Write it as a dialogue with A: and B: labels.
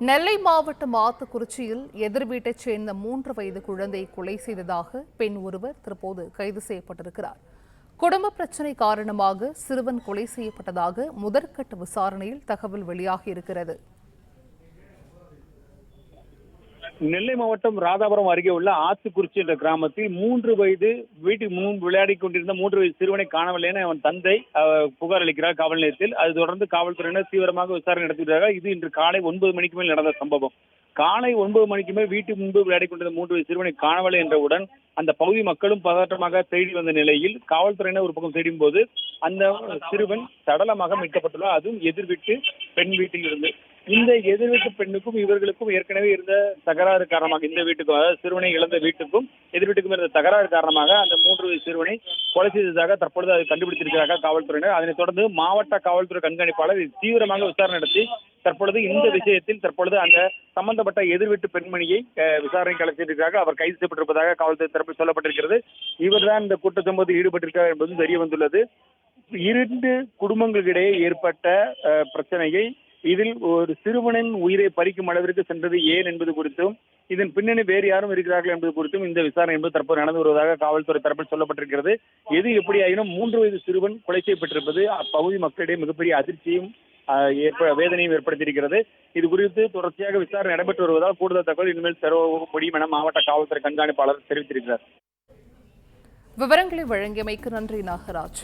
A: நெல்லை மாவட்டம் ஆத்துக்குறிச்சியில் எதிர் வீட்டைச் சேர்ந்த 3 வயது குழந்தை கொலை செய்ததாக பெண் ஒருவர் தற்போது கைது செய்யப்பட்டிருக்கிறார். குடும்ப பிரச்சினை காரணமாக சிறுவன் கொலை செய்யப்பட்டதாக முதற்கட்ட விசாரணையில் தகவல் வெளியாகியிருக்கிறது.
B: நெல்லை மாவட்டம் ராதாபுரம் அருகே உள்ள ஆத்துக்குறிச்சி என்ற கிராமத்தில் 3 வயது வீட்டுக்கு முன் விளையாடி கொண்டிருந்த 3 வயது சிறுவனை காணவில்லை என அவன் தந்தை புகார் அளிக்கிறார் காவல் நிலையத்தில். அது தொடர்ந்து காவல்துறையினர் தீவிரமாக விசாரணை நடத்துகிறார்கள். இது இன்று காலை 9 மணிக்கு மேல் நடந்த சம்பவம். காலை 9 மணிக்கு மேல் வீட்டுக்கு முன்பு விளையாடி கொண்டிருந்த 3 வயது சிறுவனை காணவில்லை என்றவுடன் அந்த பகுதி மக்களும் பதற்றமாக தேடி வந்த நிலையில் காவல்துறையினர் ஒரு பக்கம் தேடும் போது அந்த சிறுவன் சடலமாக மீட்கப்பட்டுள்ளார். அதுவும் எதிர் வீட்டு பெண் வீட்டில் இருந்து. இந்த எதிர் வீட்டு பெண்ணுக்கும் இவர்களுக்கும் ஏற்கனவே இருந்த தகராறு காரணமாக இந்த வீட்டுக்கும், அதாவது சிறுவனை இழந்த வீட்டுக்கும் எதிர் வீட்டுக்கும் இருந்த தகராறு காரணமாக அந்த 3 வயது சிறுவனை கொலை செய்ததாக தற்பொழுது அதை கண்டுபிடித்திருக்கிறார்கள் காவல்துறையினர். அதனைத் தொடர்ந்து மாவட்ட காவல்துறை கண்காணிப்பாளர் தீவிரமாக விசாரணை நடத்தி தற்பொழுது இந்த விஷயத்தில் தற்பொழுது அந்த சம்பந்தப்பட்ட எதிர் வீட்டு பெண்மணியை விசாரணைக்கு அழைத்திருக்கிறார்கள். அவர் கைது செய்யப்பட்டிருப்பதாக காவல்துறை தரப்பில் சொல்லப்பட்டிருக்கிறது. இவர்தான் இந்த குற்ற சம்பவத்தில் ஈடுபட்டிருக்கிறார் என்பதும் தெரிய வந்துள்ளது. 2 குடும்பங்களிடையே ஏற்பட்ட பிரச்சனையை இதில் ஒரு சிறுவனின் உயிரை பறிக்கும் அளவிற்கு சென்றது ஏன் என்பது குறித்தும் இதன் பின்னணி வேறு யாரும் இருக்கிறார்கள் என்பது குறித்தும் இந்த விசாரணை என்பது தற்போது நடந்து வருவதாக காவல்துறை தரப்பில் சொல்லப்பட்டிருக்கிறது. எது எப்படி ஆயினும் 3 வயது சிறுவன் கொலை செய்யப்பட்டிருப்பது அப்பகுதி மக்களிடையே மிகப்பெரிய அதிர்ச்சியும் வேதனையும் ஏற்படுத்தியிருக்கிறது. இது குறித்து தொடர்ச்சியாக விசாரணை நடைபெற்று வருவதால் கூடுதல் தகவல் இனிமேல் தர முடியும் என மாவட்ட காவல்துறை கண்காணிப்பாளர் தெரிவித்திருக்கிறார்.
A: விவரங்களை வழங்கியமைக்கு நன்றி நாகராஜ்.